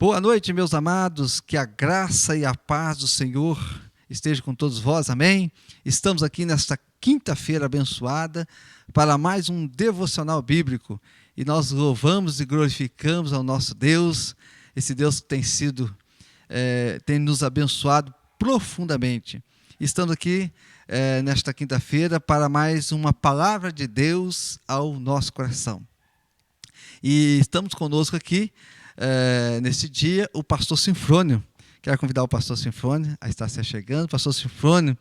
Boa noite, meus amados, que a graça e a paz do Senhor esteja com todos vós, amém? Estamos aqui nesta quinta-feira abençoada para mais um devocional bíblico e nós louvamos e glorificamos ao nosso Deus, esse Deus que tem nos abençoado profundamente. Estamos aqui nesta quinta-feira para mais uma palavra de Deus ao nosso coração. E estamos conosco aqui nesse dia, o pastor Sinfrônio. Quero convidar o pastor Sinfrônio a estar se chegando. O pastor Sinfrônio,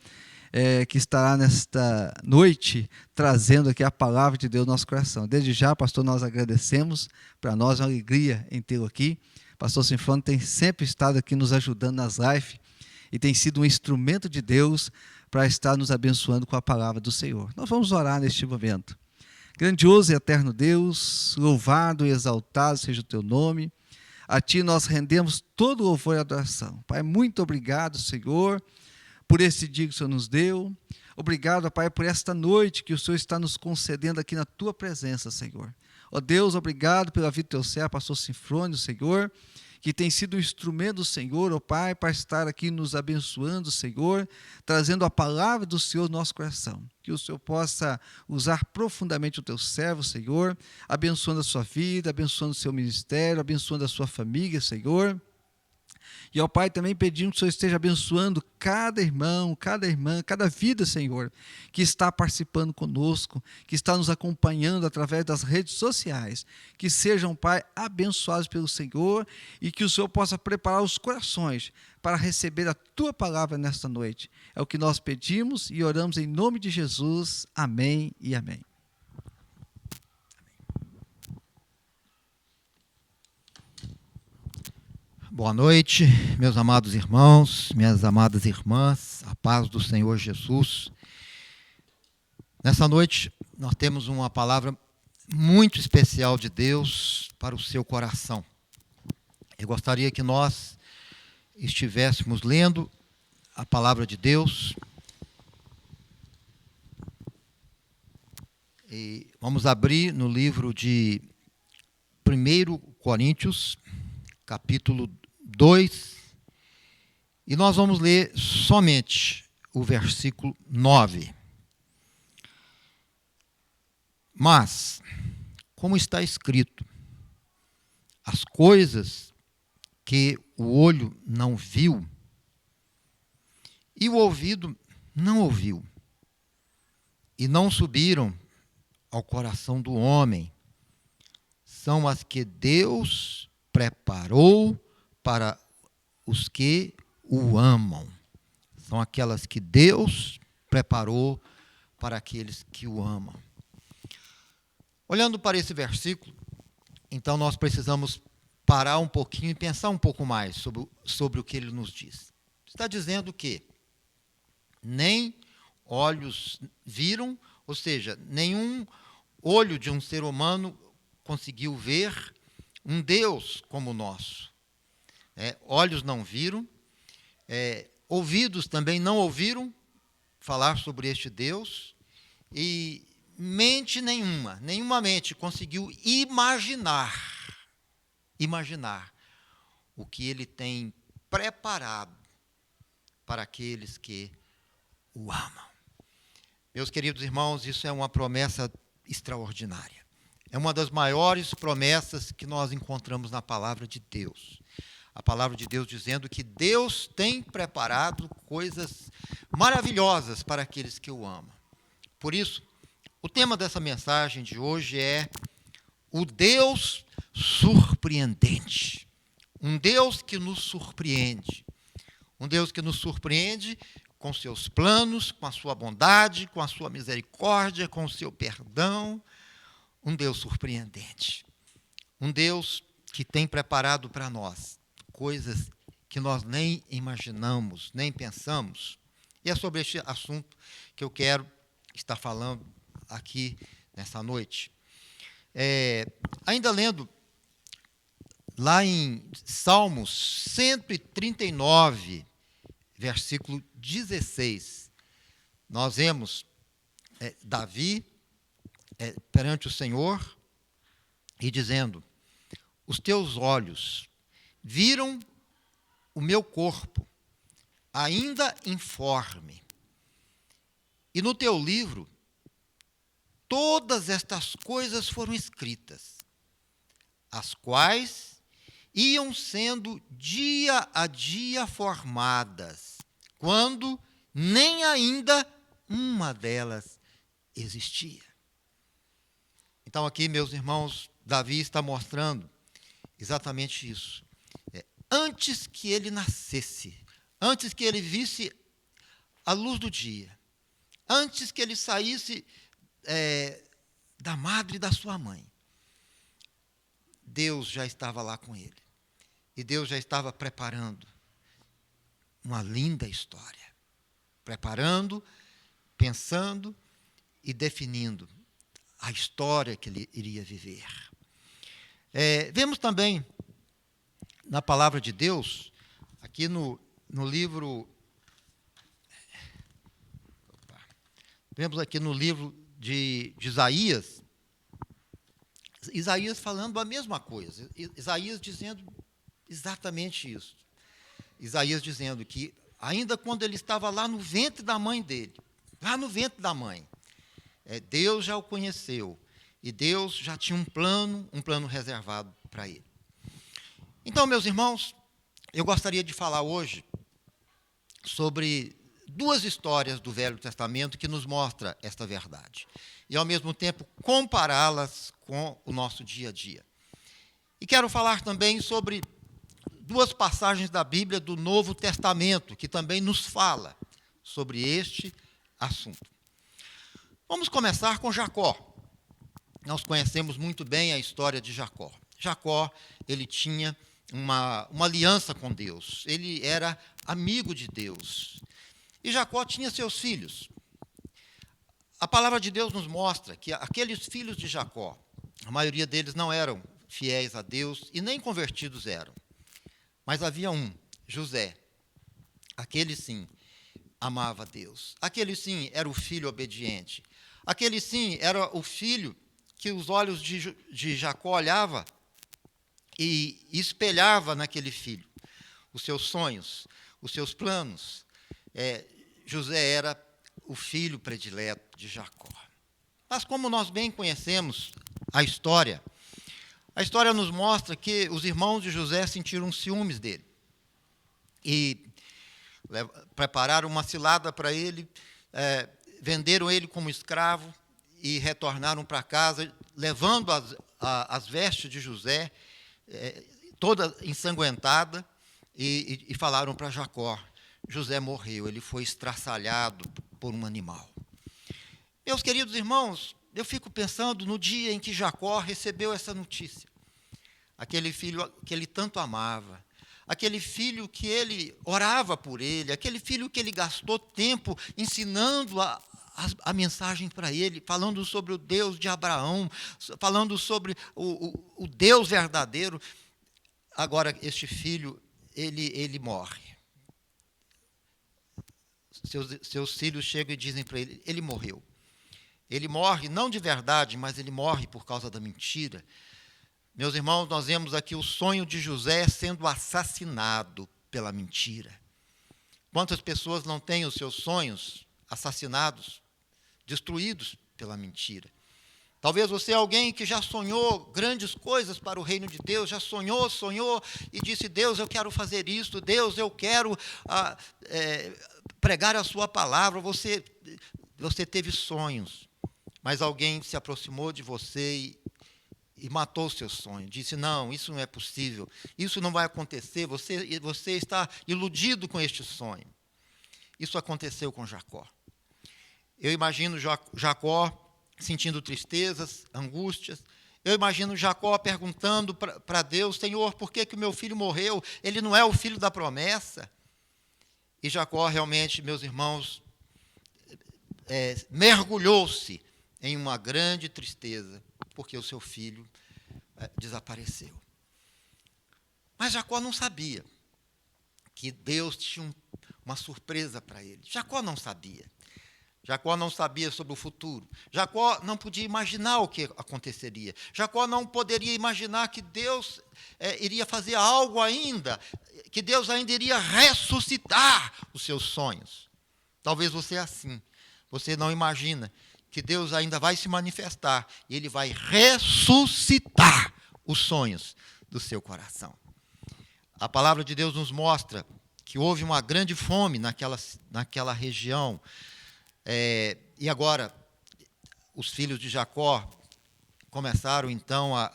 que estará nesta noite trazendo aqui a palavra de Deus no nosso coração. Desde já, pastor, nós agradecemos. Para nós é uma alegria em tê-lo aqui. O pastor Sinfrônio tem sempre estado aqui nos ajudando nas lives e tem sido um instrumento de Deus para estar nos abençoando com a palavra do Senhor. Nós vamos orar neste momento. Grandioso e eterno Deus, louvado e exaltado seja o teu nome. A Ti nós rendemos todo o louvor e adoração. Pai, muito obrigado, Senhor, por esse dia que o Senhor nos deu. Obrigado, Pai, por esta noite que o Senhor está nos concedendo aqui na Tua presença, Senhor. Ó Deus, obrigado pela vida do Teu servo, pastor Sinfrônio, Senhor, que tem sido um instrumento do Senhor, ó Pai, para estar aqui nos abençoando, Senhor, trazendo a palavra do Senhor no nosso coração. Que o Senhor possa usar profundamente o Teu servo, Senhor, abençoando a sua vida, abençoando o seu ministério, abençoando a sua família, Senhor. E ao Pai também pedimos que o Senhor esteja abençoando cada irmão, cada irmã, cada vida, Senhor, que está participando conosco, que está nos acompanhando através das redes sociais. Que sejam, Pai, abençoados pelo Senhor e que o Senhor possa preparar os corações para receber a Tua palavra nesta noite. É o que nós pedimos e oramos em nome de Jesus. Amém e amém. Boa noite, meus amados irmãos, minhas amadas irmãs, a paz do Senhor Jesus. Nessa noite, nós temos uma palavra muito especial de Deus para o seu coração. Eu gostaria que nós estivéssemos lendo a palavra de Deus. E vamos abrir no livro de 1 Coríntios, capítulo 2, e nós vamos ler somente o versículo 9. Mas, como está escrito, as coisas que o olho não viu e o ouvido não ouviu e não subiram ao coração do homem, são as que Deus preparou para os que o amam. São aquelas que Deus preparou para aqueles que o amam. Olhando para esse versículo, então nós precisamos parar um pouquinho e pensar um pouco mais sobre o que ele nos diz. Está dizendo que nem olhos viram, ou seja, nenhum olho de um ser humano conseguiu ver um Deus como o nosso. Olhos não viram, ouvidos também não ouviram falar sobre este Deus, e mente nenhuma mente conseguiu imaginar o que ele tem preparado para aqueles que o amam. Meus queridos irmãos, isso é uma promessa extraordinária. É uma das maiores promessas que nós encontramos na palavra de Deus. A palavra de Deus dizendo que Deus tem preparado coisas maravilhosas para aqueles que o amam. Por isso, o tema dessa mensagem de hoje é o Deus surpreendente. Um Deus que nos surpreende. Um Deus que nos surpreende com seus planos, com a sua bondade, com a sua misericórdia, com o seu perdão. Um Deus surpreendente. Um Deus que tem preparado para nós coisas que nós nem imaginamos, nem pensamos. E é sobre este assunto que eu quero estar falando aqui nessa noite. Ainda lendo lá em Salmos 139, versículo 16, nós vemos Davi perante o Senhor e dizendo: os teus olhos viram o meu corpo, ainda informe. E no teu livro, todas estas coisas foram escritas, as quais iam sendo dia a dia formadas, quando nem ainda uma delas existia. Então, aqui, meus irmãos, Davi está mostrando exatamente isso. Antes que ele nascesse, antes que ele visse a luz do dia, antes que ele saísse da madre da sua mãe, Deus já estava lá com ele. E Deus já estava preparando uma linda história. Preparando, pensando e definindo a história que ele iria viver. Vemos também na palavra de Deus, aqui no livro. Vemos aqui no livro de Isaías, Isaías falando a mesma coisa. Isaías dizendo exatamente isso. Isaías dizendo que, ainda quando ele estava lá no ventre da mãe dele, lá no ventre da mãe, Deus já o conheceu. E Deus já tinha um plano reservado para ele. Então, meus irmãos, eu gostaria de falar hoje sobre duas histórias do Velho Testamento que nos mostram esta verdade. E, ao mesmo tempo, compará-las com o nosso dia a dia. E quero falar também sobre duas passagens da Bíblia do Novo Testamento, que também nos fala sobre este assunto. Vamos começar com Jacó. Nós conhecemos muito bem a história de Jacó. Jacó, ele tinha uma aliança com Deus. Ele era amigo de Deus. E Jacó tinha seus filhos. A palavra de Deus nos mostra que aqueles filhos de Jacó, a maioria deles não eram fiéis a Deus e nem convertidos eram. Mas havia um, José. Aquele sim amava a Deus. Aquele sim era o filho obediente. Aquele sim era o filho que os olhos de Jacó olhava e espelhava naquele filho os seus sonhos, os seus planos. José era o filho predileto de Jacó. Mas como nós bem conhecemos a história nos mostra que os irmãos de José sentiram ciúmes dele e prepararam uma cilada para ele, venderam ele como escravo e retornaram para casa, levando as vestes de José, toda ensanguentada, e falaram para Jacó: José morreu, ele foi estraçalhado por um animal. Meus queridos irmãos, eu fico pensando no dia em que Jacó recebeu essa notícia. Aquele filho que ele tanto amava, aquele filho que ele orava por ele, aquele filho que ele gastou tempo ensinando a mensagem para ele, falando sobre o Deus de Abraão, falando sobre o Deus verdadeiro. Agora, este filho, ele morre. Seus filhos chegam e dizem para ele: ele morreu. Ele morre não de verdade, mas ele morre por causa da mentira. Meus irmãos, nós vemos aqui o sonho de José sendo assassinado pela mentira. Quantas pessoas não têm os seus sonhos assassinados, destruídos pela mentira? Talvez você é alguém que já sonhou grandes coisas para o reino de Deus, já sonhou e disse: Deus, eu quero fazer isso, Deus, eu quero pregar a sua palavra. Você teve sonhos, mas alguém se aproximou de você e matou o seu sonho. Disse: não, isso não é possível, isso não vai acontecer, você está iludido com este sonho. Isso aconteceu com Jacó. Eu imagino Jacó sentindo tristezas, angústias. Eu imagino Jacó perguntando para Deus: Senhor, por que o meu filho morreu? Ele não é o filho da promessa? E Jacó realmente, meus irmãos, mergulhou-se em uma grande tristeza, porque o seu filho desapareceu. Mas Jacó não sabia que Deus tinha uma surpresa para ele. Jacó não sabia. Jacó não sabia sobre o futuro. Jacó não podia imaginar o que aconteceria. Jacó não poderia imaginar que Deus iria fazer algo ainda, que Deus ainda iria ressuscitar os seus sonhos. Talvez você é assim. Você não imagina que Deus ainda vai se manifestar e Ele vai ressuscitar os sonhos do seu coração. A palavra de Deus nos mostra que houve uma grande fome naquela região. E agora, os filhos de Jacó começaram, então, a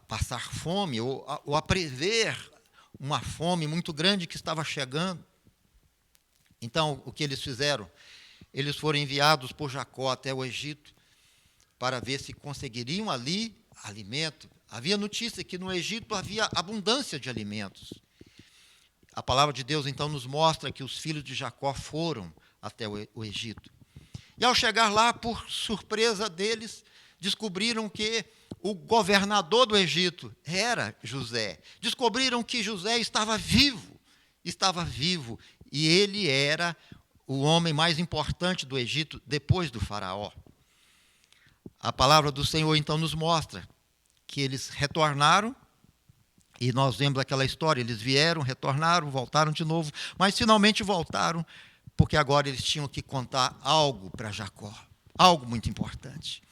passar fome, ou a prever uma fome muito grande que estava chegando. Então, o que eles fizeram? Eles foram enviados por Jacó até o Egito para ver se conseguiriam ali alimento. Havia notícia que no Egito havia abundância de alimentos. A palavra de Deus, então, nos mostra que os filhos de Jacó foram até o Egito. E ao chegar lá, por surpresa deles, descobriram que o governador do Egito era José. Descobriram que José estava vivo, e ele era o homem mais importante do Egito depois do faraó. A palavra do Senhor, então, nos mostra que eles retornaram, e nós vemos aquela história, eles vieram, retornaram, voltaram de novo, mas finalmente voltaram, porque agora eles tinham que contar algo para Jacó, algo muito importante.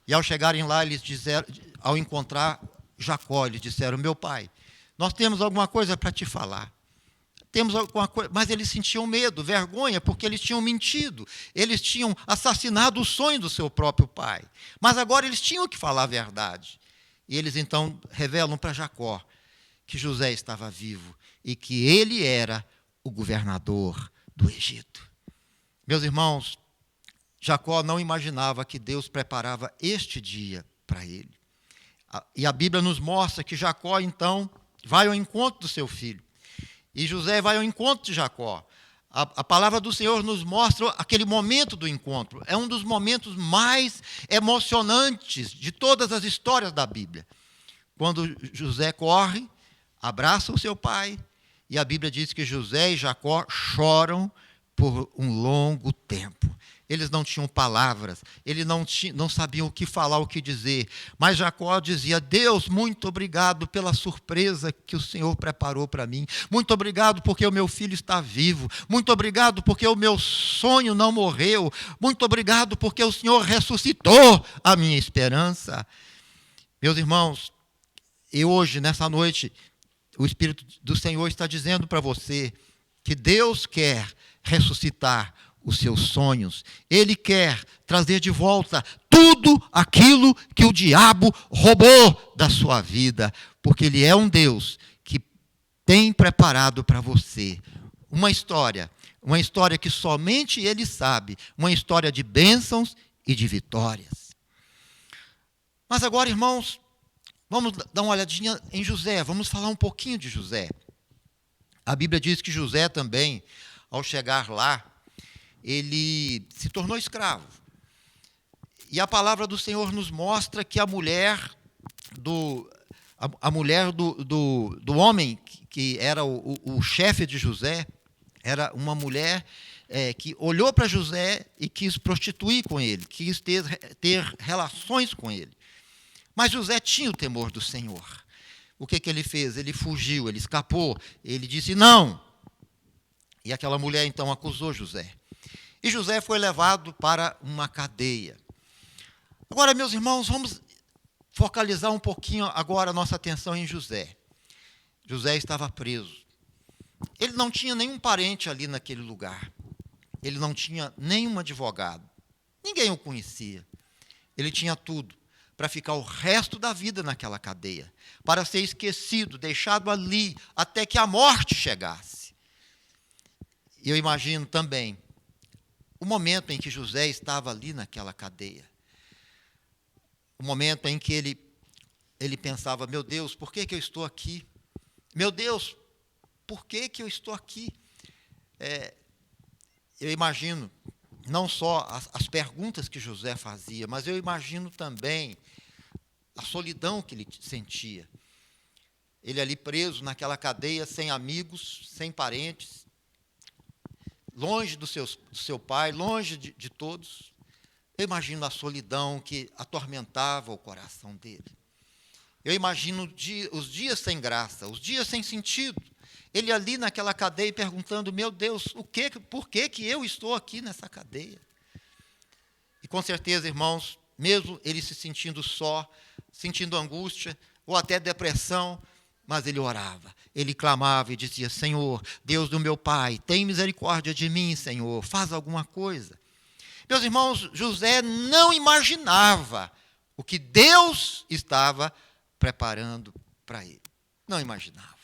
E ao chegarem lá, eles disseram, ao encontrar Jacó, eles disseram: meu pai, nós temos alguma coisa para te falar. Temos alguma coisa, mas eles sentiam medo, vergonha, porque eles tinham mentido, eles tinham assassinado o sonho do seu próprio pai. Mas agora eles tinham que falar a verdade. E eles então revelam para Jacó que José estava vivo e que ele era o governador do Egito. Meus irmãos, Jacó não imaginava que Deus preparava este dia para ele. E a Bíblia nos mostra que Jacó, então, vai ao encontro do seu filho. E José vai ao encontro de Jacó. A palavra do Senhor nos mostra aquele momento do encontro. É um dos momentos mais emocionantes de todas as histórias da Bíblia. Quando José corre, abraça o seu pai, e a Bíblia diz que José e Jacó choram por um longo tempo. Eles não tinham palavras, eles não sabiam o que falar, o que dizer. Mas Jacó dizia: Deus, muito obrigado pela surpresa que o Senhor preparou para mim. Muito obrigado porque o meu filho está vivo. Muito obrigado porque o meu sonho não morreu. Muito obrigado porque o Senhor ressuscitou a minha esperança. Meus irmãos, e hoje, nessa noite, o Espírito do Senhor está dizendo para você que Deus quer ressuscitar os seus sonhos. Ele quer trazer de volta tudo aquilo que o diabo roubou da sua vida, porque Ele é um Deus que tem preparado para você uma história que somente Ele sabe, uma história de bênçãos e de vitórias. Mas agora, irmãos, vamos dar uma olhadinha em José, vamos falar um pouquinho de José. A Bíblia diz que José também, ao chegar lá, ele se tornou escravo. E a palavra do Senhor nos mostra que a mulher do homem que era o chefe de José, era uma mulher que olhou para José e quis prostituir com ele, quis ter relações com ele. Mas José tinha o temor do Senhor. O que ele fez? Ele fugiu, ele escapou, ele disse não. E aquela mulher então acusou José. E José foi levado para uma cadeia. Agora, meus irmãos, vamos focalizar um pouquinho agora a nossa atenção em José. José estava preso. Ele não tinha nenhum parente ali naquele lugar. Ele não tinha nenhum advogado. Ninguém o conhecia. Ele tinha tudo para ficar o resto da vida naquela cadeia, para ser esquecido, deixado ali, até que a morte chegasse. E eu imagino também o momento em que José estava ali naquela cadeia. O momento em que ele pensava: meu Deus, por que eu estou aqui? Meu Deus, por que eu estou aqui? Eu imagino não só as perguntas que José fazia, mas eu imagino também a solidão que ele sentia. Ele ali preso naquela cadeia, sem amigos, sem parentes, longe do seu pai, longe de todos. Eu imagino a solidão que atormentava o coração dele. Eu imagino os dias sem graça, os dias sem sentido. Ele ali naquela cadeia perguntando, meu Deus, por que eu estou aqui nessa cadeia? E com certeza, irmãos, mesmo ele se sentindo só, sentindo angústia, ou até depressão, mas ele orava, ele clamava e dizia, Senhor, Deus do meu pai, tem misericórdia de mim, Senhor, faz alguma coisa. Meus irmãos, José não imaginava o que Deus estava preparando para ele. Não imaginava.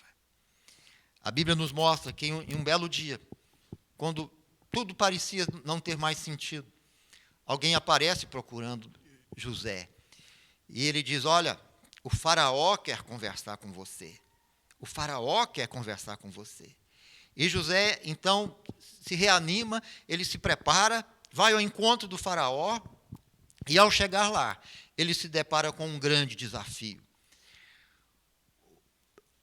A Bíblia nos mostra que em um belo dia, quando tudo parecia não ter mais sentido, alguém aparece procurando José. E ele diz, olha, o faraó quer conversar com você. O faraó quer conversar com você. E José, então, se reanima, ele se prepara, vai ao encontro do faraó, e ao chegar lá, ele se depara com um grande desafio.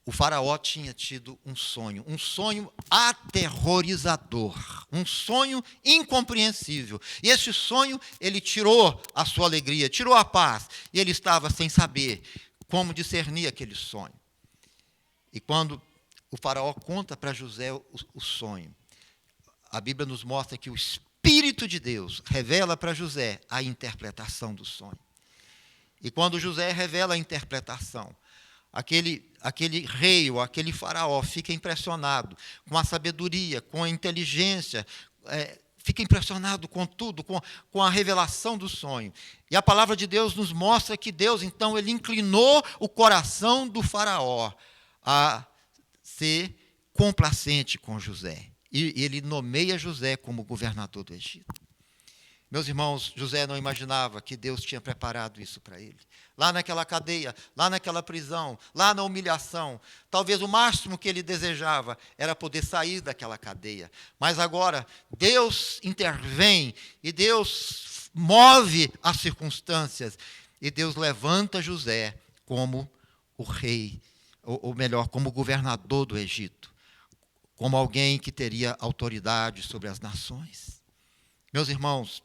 O faraó tinha tido um sonho aterrorizador, um sonho incompreensível. E esse sonho, ele tirou a sua alegria, tirou a paz, e ele estava sem saber como discernir aquele sonho. E quando o faraó conta para José o sonho, a Bíblia nos mostra que o Espírito de Deus revela para José a interpretação do sonho. E quando José revela a interpretação, aquele rei ou aquele faraó fica impressionado com a sabedoria, com a inteligência, fica impressionado com tudo, com a revelação do sonho. E a palavra de Deus nos mostra que Deus, então, ele inclinou o coração do faraó a ser complacente com José. E ele nomeia José como governador do Egito. Meus irmãos, José não imaginava que Deus tinha preparado isso para ele. Lá naquela cadeia, lá naquela prisão, lá na humilhação, talvez o máximo que ele desejava era poder sair daquela cadeia. Mas agora, Deus intervém e Deus move as circunstâncias. E Deus levanta José como o rei, ou melhor, como governador do Egito, como alguém que teria autoridade sobre as nações. Meus irmãos,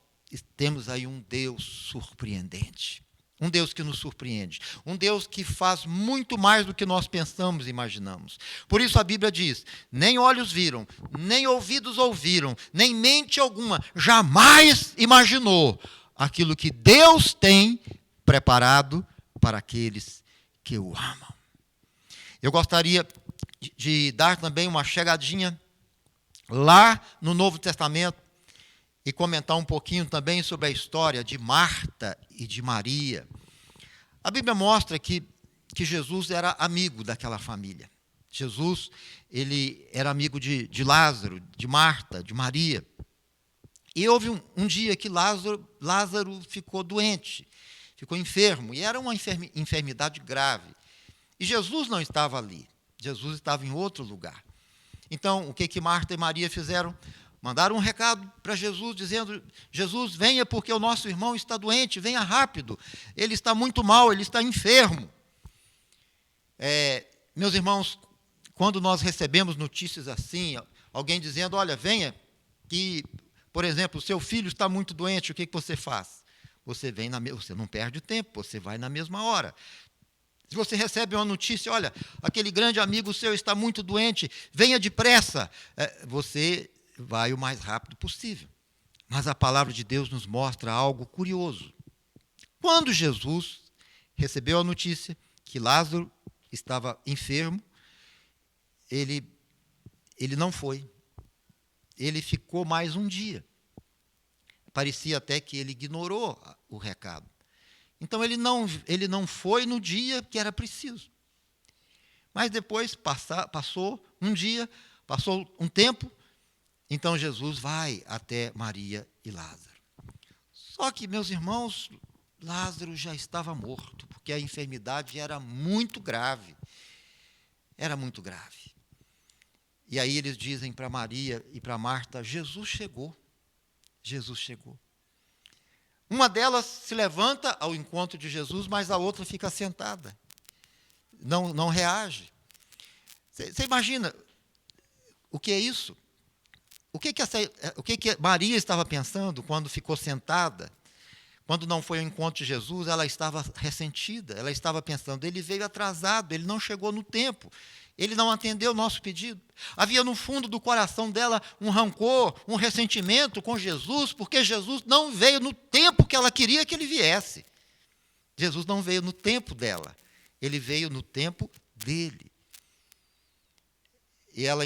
temos aí um Deus surpreendente, um Deus que nos surpreende, um Deus que faz muito mais do que nós pensamos e imaginamos. Por isso a Bíblia diz, nem olhos viram, nem ouvidos ouviram, nem mente alguma jamais imaginou aquilo que Deus tem preparado para aqueles que o amam. Eu gostaria de dar também uma chegadinha lá no Novo Testamento e comentar um pouquinho também sobre a história de Marta e de Maria. A Bíblia mostra que Jesus era amigo daquela família. Jesus, ele era amigo de Lázaro, de Marta, de Maria. E houve um dia que Lázaro ficou doente, ficou enfermo, e era uma enfermidade grave. E Jesus não estava ali, Jesus estava em outro lugar. Então, o que Marta e Maria fizeram? Mandaram um recado para Jesus, dizendo, Jesus, venha porque o nosso irmão está doente, venha rápido, ele está muito mal, ele está enfermo. Meus irmãos, quando nós recebemos notícias assim, alguém dizendo, olha, venha, que, por exemplo, o seu filho está muito doente, o que você faz? Você não perde tempo, você vai na mesma hora. Se você recebe uma notícia, olha, aquele grande amigo seu está muito doente, venha depressa, você vai o mais rápido possível. Mas a palavra de Deus nos mostra algo curioso. Quando Jesus recebeu a notícia que Lázaro estava enfermo, ele não foi. Ele ficou mais um dia. Parecia até que ele ignorou o recado. Então, ele não foi no dia que era preciso. Mas depois passou um dia, passou um tempo, então Jesus vai até Maria e Lázaro. Só que, meus irmãos, Lázaro já estava morto, porque a enfermidade era muito grave. Era muito grave. E aí eles dizem para Maria e para Marta, Jesus chegou. Jesus chegou. Uma delas se levanta ao encontro de Jesus, mas a outra fica sentada. Não reage. Você imagina o que é isso? o que Maria estava pensando quando ficou sentada? Quando não foi ao encontro de Jesus, ela estava ressentida, ela estava pensando, ele veio atrasado, ele não chegou no tempo, ele não atendeu o nosso pedido. Havia no fundo do coração dela um rancor, um ressentimento com Jesus, porque Jesus não veio no tempo que ela queria que ele viesse. Jesus não veio no tempo dela, ele veio no tempo dele. E ela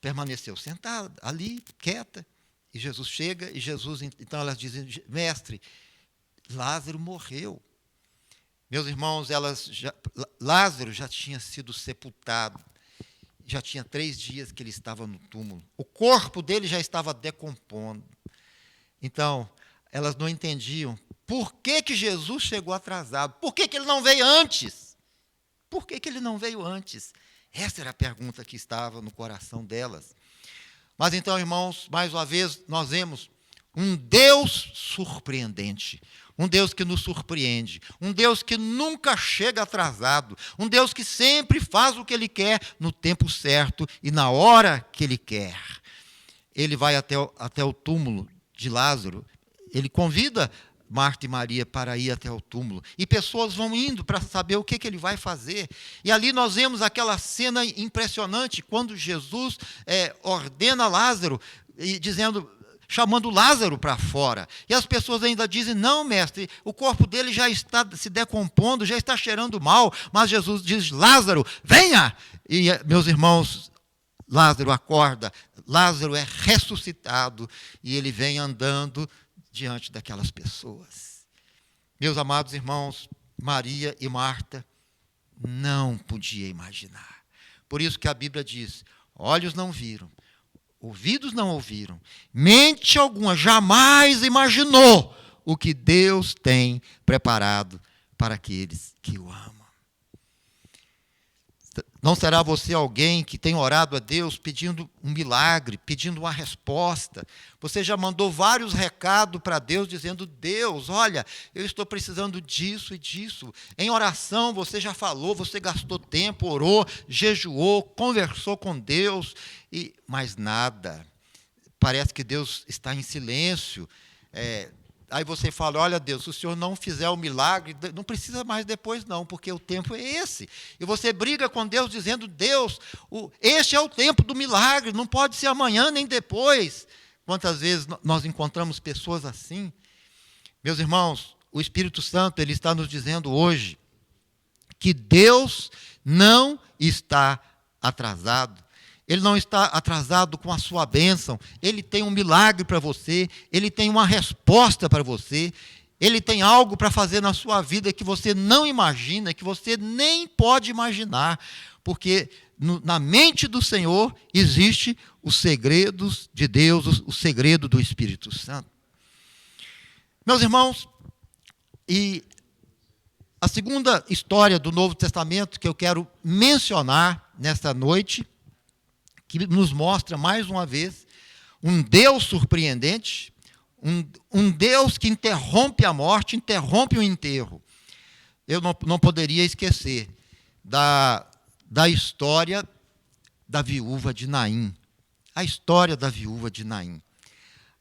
permaneceu sentada, ali, quieta, e Jesus chega, e Jesus, então elas dizem, mestre, Lázaro morreu. Meus irmãos, Lázaro já tinha sido sepultado. Já tinha 3 dias que ele estava no túmulo. O corpo dele já estava decompondo. Então, elas não entendiam por que Jesus chegou atrasado. Por que ele não veio antes? Por que ele não veio antes? Essa era a pergunta que estava no coração delas. Mas então, irmãos, mais uma vez, nós vemos um Deus surpreendente, um Deus que nos surpreende, um Deus que nunca chega atrasado, um Deus que sempre faz o que Ele quer no tempo certo e na hora que Ele quer. Ele vai até o túmulo de Lázaro, ele convida Marta e Maria para ir até o túmulo, e pessoas vão indo para saber o que ele vai fazer. E ali nós vemos aquela cena impressionante, quando Jesus ordena Lázaro, chamando Lázaro para fora. E as pessoas ainda dizem, não, mestre, o corpo dele já está se decompondo, já está cheirando mal. Mas Jesus diz, Lázaro, venha! E, meus irmãos, Lázaro acorda, Lázaro é ressuscitado, e ele vem andando diante daquelas pessoas. Meus amados irmãos, Maria e Marta não podiam imaginar. Por isso que a Bíblia diz, olhos não viram, ouvidos não ouviram, mente alguma jamais imaginou o que Deus tem preparado para aqueles que o amam. Não será você alguém que tem orado a Deus pedindo um milagre, pedindo uma resposta? Você já mandou vários recados para Deus dizendo, Deus, olha, eu estou precisando disso e disso. Em oração você já falou, você gastou tempo, orou, jejuou, conversou com Deus, e mais nada. Parece que Deus está em silêncio. Aí você fala, olha Deus, se o Senhor não fizer o milagre, não precisa mais depois não, porque o tempo é esse. E você briga com Deus dizendo, Deus, este é o tempo do milagre, não pode ser amanhã nem depois. Quantas vezes nós encontramos pessoas assim? Meus irmãos, o Espírito Santo, ele está nos dizendo hoje que Deus não está atrasado. Ele não está atrasado com a sua bênção. Ele tem um milagre para você. Ele tem uma resposta para você. Ele tem algo para fazer na sua vida que você não imagina, que você nem pode imaginar. Porque na mente do Senhor existe os segredos de Deus, o segredo do Espírito Santo. Meus irmãos, e a segunda história do Novo Testamento que eu quero mencionar nesta noite, que nos mostra, mais uma vez, um Deus surpreendente, um Deus que interrompe a morte, interrompe o enterro. Eu não poderia esquecer da história da viúva de Naim. A história da viúva de Naim.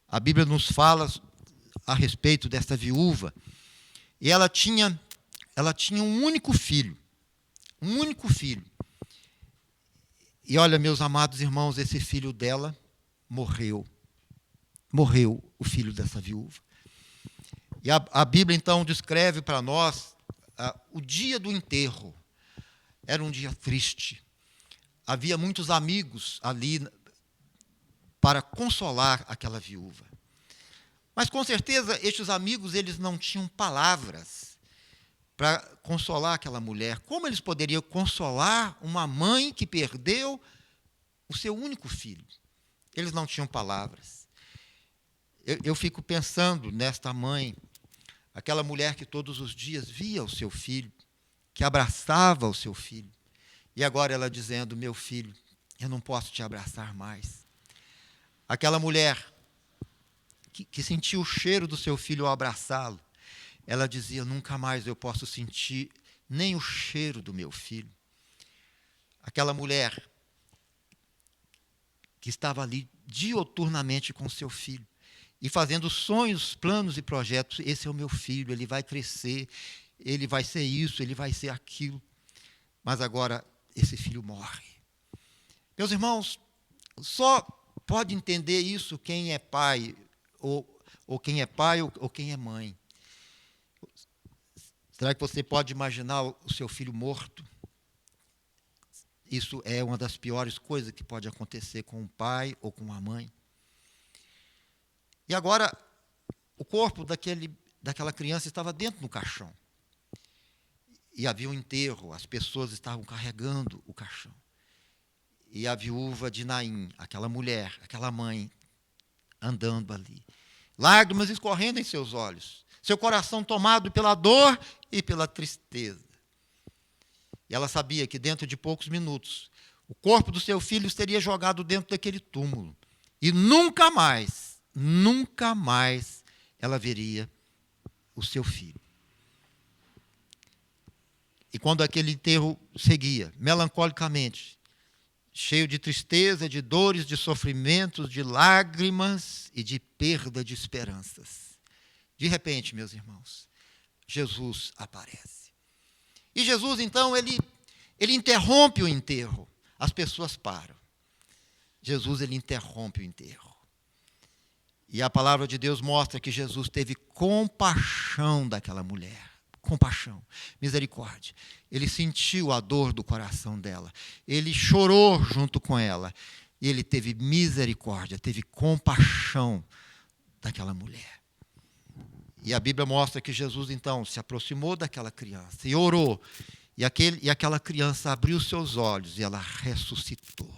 A Bíblia nos fala a respeito dessa viúva, e ela tinha um único filho. Um único filho. E olha, meus amados irmãos, esse filho dela morreu. Morreu o filho dessa viúva. E a Bíblia, então, descreve para nós o dia do enterro. Era um dia triste. Havia muitos amigos ali para consolar aquela viúva. Mas, com certeza, estes amigos, eles não tinham palavras para consolar aquela mulher. Como eles poderiam consolar uma mãe que perdeu o seu único filho? Eles não tinham palavras. Eu fico pensando nesta mãe, aquela mulher que todos os dias via o seu filho, que abraçava o seu filho, e agora ela dizendo, meu filho, eu não posso te abraçar mais. Aquela mulher que sentiu o cheiro do seu filho ao abraçá-lo, ela dizia, nunca mais eu posso sentir nem o cheiro do meu filho. Aquela mulher que estava ali dioturnamente com seu filho e fazendo sonhos, planos e projetos. Esse é o meu filho, ele vai crescer, ele vai ser isso, ele vai ser aquilo. Mas agora esse filho morre. Meus irmãos, só pode entender isso quem é pai, ou quem é pai ou quem é mãe. Será que você pode imaginar o seu filho morto? Isso é uma das piores coisas que pode acontecer com um pai ou com uma mãe. E agora, o corpo daquela criança estava dentro do caixão. E havia um enterro, as pessoas estavam carregando o caixão. E a viúva de Naim, aquela mulher, aquela mãe, andando ali. Lágrimas escorrendo em seus olhos. Seu coração tomado pela dor e pela tristeza. E ela sabia que dentro de poucos minutos, o corpo do seu filho seria jogado dentro daquele túmulo. E nunca mais ela veria o seu filho. E quando aquele enterro seguia, melancolicamente, cheio de tristeza, de dores, de sofrimentos, de lágrimas e de perda de esperanças. De repente, meus irmãos, Jesus aparece. E Jesus, então, ele interrompe o enterro. As pessoas param. Jesus, ele interrompe o enterro. E a palavra de Deus mostra que Jesus teve compaixão daquela mulher. Compaixão, misericórdia. Ele sentiu a dor do coração dela. Ele chorou junto com ela. E ele teve misericórdia, teve compaixão daquela mulher. E a Bíblia mostra que Jesus, então, se aproximou daquela criança e orou. E aquela criança abriu seus olhos e ela ressuscitou.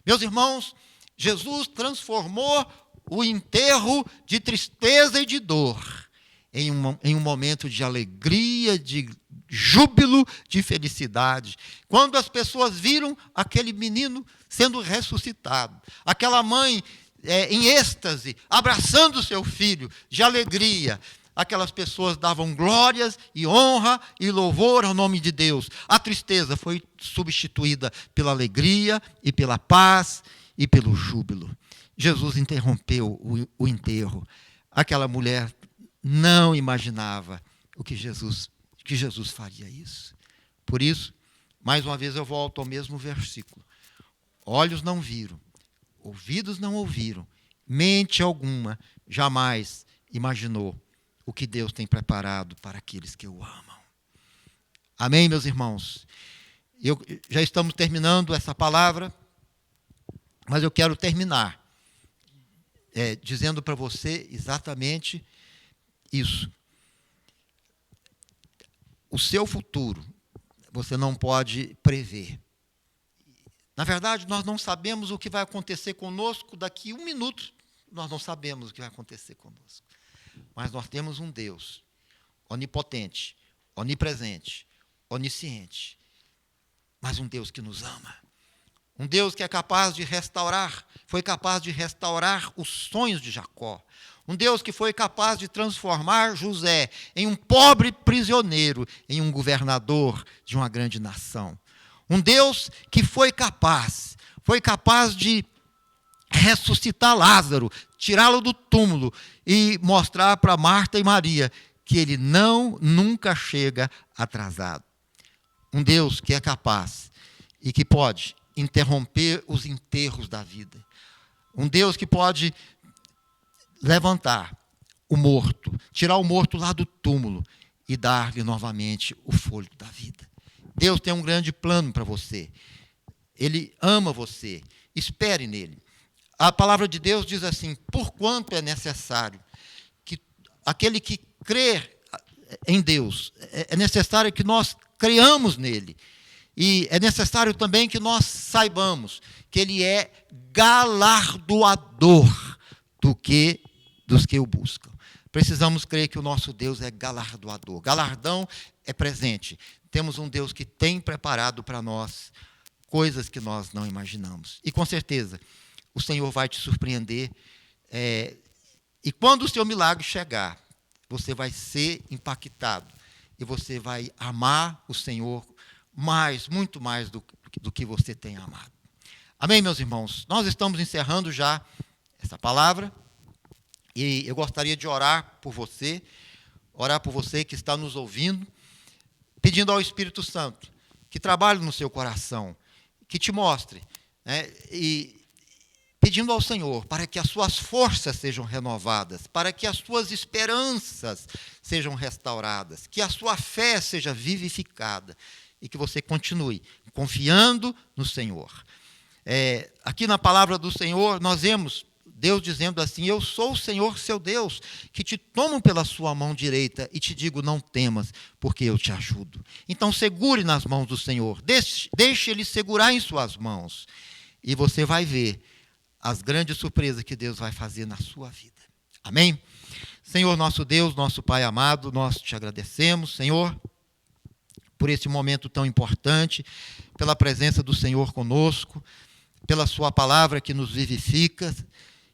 Meus irmãos, Jesus transformou o enterro de tristeza e de dor em um momento de alegria, de júbilo, de felicidade. Quando as pessoas viram aquele menino sendo ressuscitado, aquela mãe em êxtase, abraçando seu filho, de alegria, aquelas pessoas davam glórias e honra e louvor ao nome de Deus. A tristeza foi substituída pela alegria e pela paz e pelo júbilo. Jesus interrompeu o enterro. Aquela mulher não imaginava que Jesus faria isso. Por isso, mais uma vez eu volto ao mesmo versículo. Olhos não viram, ouvidos não ouviram, mente alguma jamais imaginou o que Deus tem preparado para aqueles que o amam. Amém, meus irmãos? Já estamos terminando essa palavra, mas eu quero terminar dizendo para você exatamente isso. O seu futuro, você não pode prever. Na verdade, nós não sabemos o que vai acontecer conosco daqui a 1 minuto. Nós não sabemos o que vai acontecer conosco. Mas nós temos um Deus onipotente, onipresente, onisciente, mas um Deus que nos ama. Um Deus que é capaz de restaurar, foi capaz de restaurar os sonhos de Jacó. Um Deus que foi capaz de transformar José em um pobre prisioneiro, em um governador de uma grande nação. Um Deus que foi capaz de ressuscitar Lázaro, tirá-lo do túmulo e mostrar para Marta e Maria que ele nunca chega atrasado. Um Deus que é capaz e que pode interromper os enterros da vida. Um Deus que pode levantar o morto, tirar o morto lá do túmulo e dar-lhe novamente o fôlego da vida. Deus tem um grande plano para você. Ele ama você. Espere nele. A palavra de Deus diz assim: porquanto é necessário que aquele que crê em Deus, é necessário que nós creamos nele. E é necessário também que nós saibamos que ele é galardoador dos que o buscam. Precisamos crer que o nosso Deus é galardoador. Galardão é presente. Temos um Deus que tem preparado para nós coisas que nós não imaginamos. E com certeza, o Senhor vai te surpreender. E quando o seu milagre chegar, você vai ser impactado. E você vai amar o Senhor muito mais do que você tem amado. Amém, meus irmãos? Nós estamos encerrando já essa palavra e eu gostaria de orar por você que está nos ouvindo, pedindo ao Espírito Santo que trabalhe no seu coração, que te mostre, né, e pedindo ao Senhor para que as suas forças sejam renovadas, para que as suas esperanças sejam restauradas, que a sua fé seja vivificada e que você continue confiando no Senhor. Aqui na palavra do Senhor, nós vemos Deus dizendo assim: eu sou o Senhor seu Deus, que te tomo pela sua mão direita e te digo, não temas, porque eu te ajudo. Então segure nas mãos do Senhor, deixe Ele segurar em suas mãos, e você vai ver as grandes surpresas que Deus vai fazer na sua vida. Amém? Senhor nosso Deus, nosso Pai amado, nós te agradecemos, Senhor, por esse momento tão importante, pela presença do Senhor conosco, pela sua palavra que nos vivifica.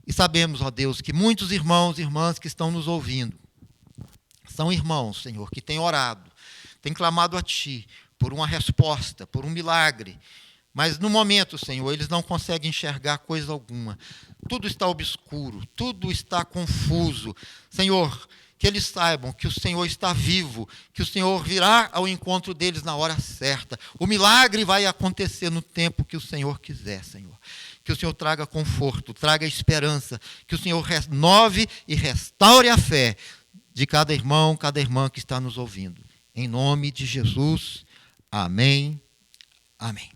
E sabemos, ó Deus, que muitos irmãos e irmãs que estão nos ouvindo são irmãos, Senhor, que têm orado, têm clamado a Ti por uma resposta, por um milagre. Mas no momento, Senhor, eles não conseguem enxergar coisa alguma. Tudo está obscuro, tudo está confuso. Senhor, que eles saibam que o Senhor está vivo, que o Senhor virá ao encontro deles na hora certa. O milagre vai acontecer no tempo que o Senhor quiser, Senhor. Que o Senhor traga conforto, traga esperança, que o Senhor renove e restaure a fé de cada irmão, cada irmã que está nos ouvindo. Em nome de Jesus, amém, amém.